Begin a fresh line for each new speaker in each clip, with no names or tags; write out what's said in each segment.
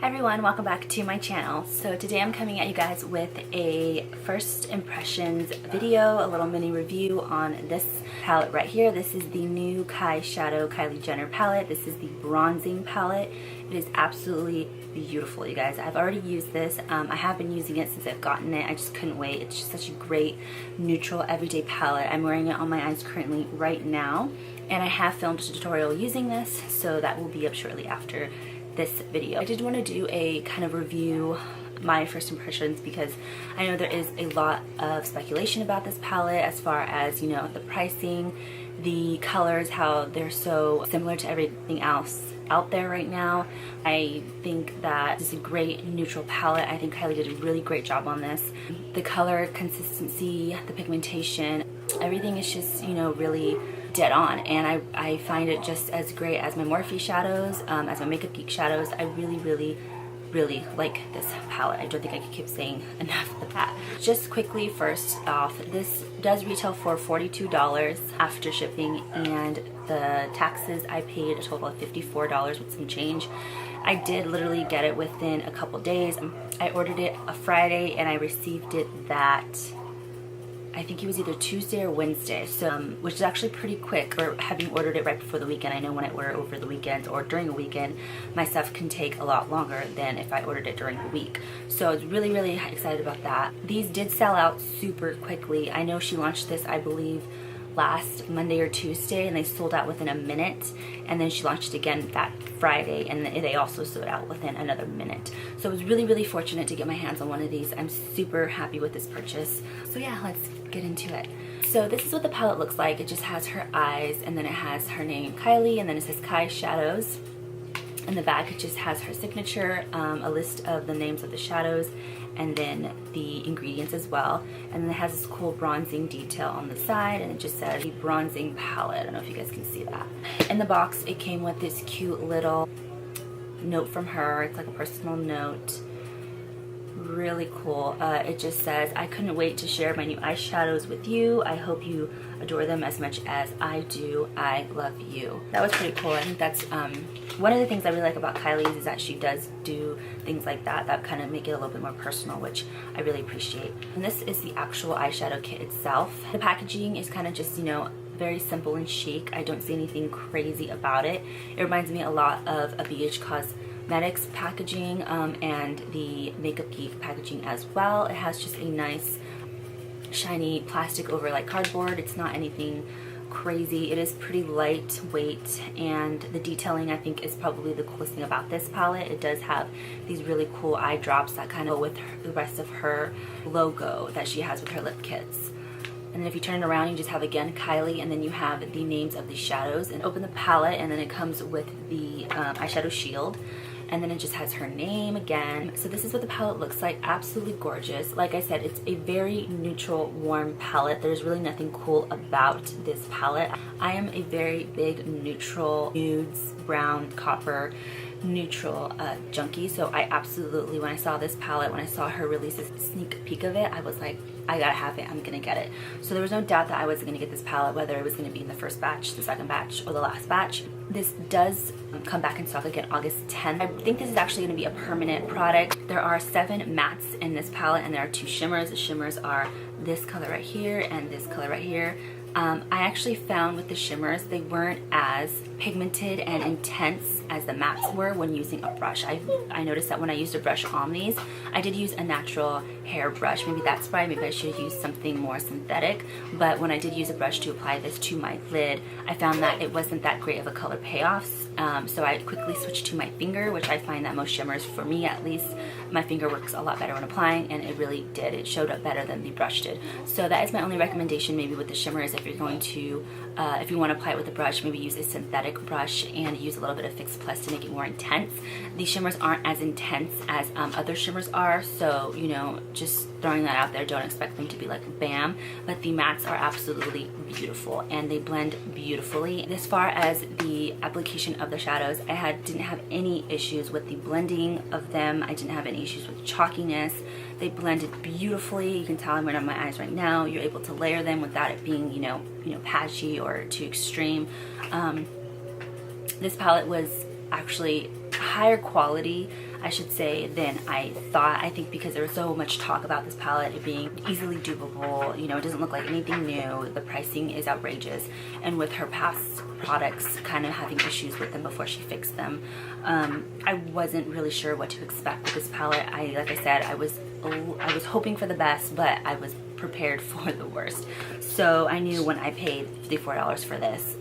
Hi everyone, welcome back to my channel. So today I'm coming at you guys with a first impressions video, a little mini review on this palette right here. This is the new Eyeshadow Kylie Jenner palette. This is the bronzing palette. It is absolutely beautiful, you guys. I've already used this. I have been using it since I've gotten it. I just couldn't wait. It's just such a great neutral everyday palette. I'm wearing it on my eyes currently right now, and I have filmed a tutorial using this, so that will be up shortly after this video. I did want to do a kind of review, my first impressions, because I know there is a lot of speculation about this palette as far as, you know, the pricing, the colors, how they're so similar to everything else out there right now. I think that this is a great neutral palette. I think Kylie did a really great job on this. The color consistency, the pigmentation, everything is just, you know, really dead on, and I find it just as great as my Morphe shadows, as my Makeup Geek shadows. I really like this palette. I don't think I could keep saying enough of that. Just quickly, first off, this does retail for $42 after shipping, and the taxes I paid a total of $54 with some change. I did literally get it within a couple days. I ordered it a Friday and I received it that, I think it was either Tuesday or Wednesday, so which is actually pretty quick for having ordered it right before the weekend. I know when I order over the weekend or during the weekend, my stuff can take a lot longer than if I ordered it during the week. So I was really excited about that. These did sell out super quickly. I know she launched this, I believe, last Monday or Tuesday, and they sold out within a minute, and then she launched it again that Friday, and they also sold out within another minute. So I was really fortunate to get my hands on one of these. I'm super happy with this purchase. So yeah, let's get into it. So this is what the palette looks like. It just has her eyes, and then it has her name Kylie, and then it says KYSHADOW. In the back it just has her signature, a list of the names of the shadows, and then the ingredients as well. And then it has this cool bronzing detail on the side, and it just says the bronzing palette. I don't know if you guys can see that. In the box it came with this cute little note from her. It's like a personal note. Really cool. It just says, "I couldn't wait to share my new eyeshadows with you. I hope you adore them as much as I do. I love you." That was pretty cool. I think that's one of the things I really like about Kylie is that she does do things like that kind of make it a little bit more personal, which I really appreciate. And this is the actual eyeshadow kit itself. The packaging is kind of just, you know, very simple and chic. I don't see anything crazy about it. It reminds me a lot of a BH Cosmetics packaging and the Makeup Geek packaging as well. It has just a nice shiny plastic over like cardboard. It's not anything crazy. It is pretty lightweight, and the detailing I think is probably the coolest thing about this palette. It does have these really cool eye drops that kind of go with the rest of her logo that she has with her lip kits. And then if you turn it around, you just have, again, Kylie, and then you have the names of the shadows. And open the palette, and then it comes with the eyeshadow shield. And then it just has her name again. So this is what the palette looks like. Absolutely gorgeous. Like I said, it's a very neutral, warm palette. There's really nothing cool about this palette. I am a very big neutral, nudes, brown, copper, neutral junkie. So I absolutely, when I saw this palette, when I saw her release a sneak peek of it, I was like, I gotta have it, I'm gonna get it. So there was no doubt that I was gonna get this palette, whether it was gonna be in the first batch, the second batch, or the last batch. This does come back in stock again August 10th. I think this is actually gonna be a permanent product. There are 7 mattes in this palette, and there are 2 shimmers. The shimmers are this color right here and this color right here. I actually found with the shimmers, they weren't as pigmented and intense as the mattes were when using a brush. I noticed that when I used a brush on these, I did use a natural hair brush. Maybe that's why, maybe I should use something more synthetic. But when I did use a brush to apply this to my lid, I found that it wasn't that great of a color payoff. So I quickly switched to my finger, which I find that most shimmers, for me at least, my finger works a lot better when applying, and it really did. It showed up better than the brush did. So that is my only recommendation maybe with the shimmers. If you're going to, if you want to apply it with a brush, maybe use a synthetic brush and use a little bit of Fix Plus to make it more intense. These shimmers aren't as intense as other shimmers are, so, you know, just throwing that out there, don't expect them to be like bam. But the mattes are absolutely beautiful, and they blend beautifully. As far as the application of the shadows, I didn't have any issues with the blending of them. I didn't have any issues with chalkiness. They blended beautifully. You can tell I'm wearing on my eyes right now. You're able to layer them without it being, you know, patchy or too extreme. This palette was actually higher quality. I should say, than I thought. I think because there was so much talk about this palette, it being easily dupable, you know, it doesn't look like anything new, the pricing is outrageous, and with her past products kind of having issues with them before she fixed them, I wasn't really sure what to expect with this palette. Like I said, I was hoping for the best, but I was prepared for the worst. So I knew when I paid $54 for this,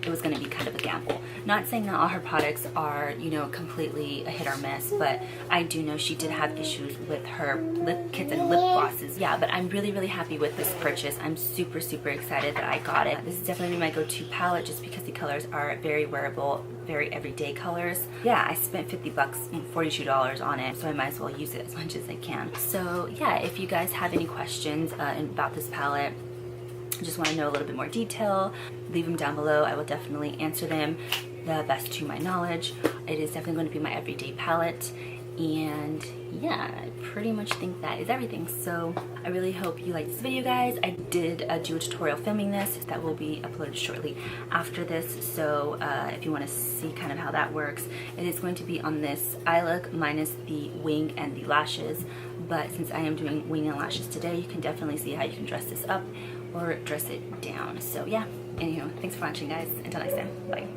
it was going to be kind of a gamble. Not saying that all her products are, you know, completely a hit or miss, but I do know she did have issues with her lip kits and lip glosses. Yeah, but I'm really, really happy with this purchase. I'm super, super excited that I got it. This is definitely my go-to palette just because the colors are very wearable, very everyday colors. Yeah, I spent 50 bucks, $42 on it, so I might as well use it as much as I can. So yeah, if you guys have any questions about this palette, just want to know a little bit more detail, leave them down below. I will definitely answer them the best to my knowledge. It is definitely going to be my everyday palette, and yeah, I pretty much think that is everything. So I really hope you like this video, guys. I did do a tutorial filming this that will be uploaded shortly after this, so if you want to see kind of how that works, it is going to be on this eye look minus the wing and the lashes. But since I am doing wing and lashes today, you can definitely see how you can dress this up or dress it down. So yeah, anywho, thanks for watching, guys. Until next time, bye.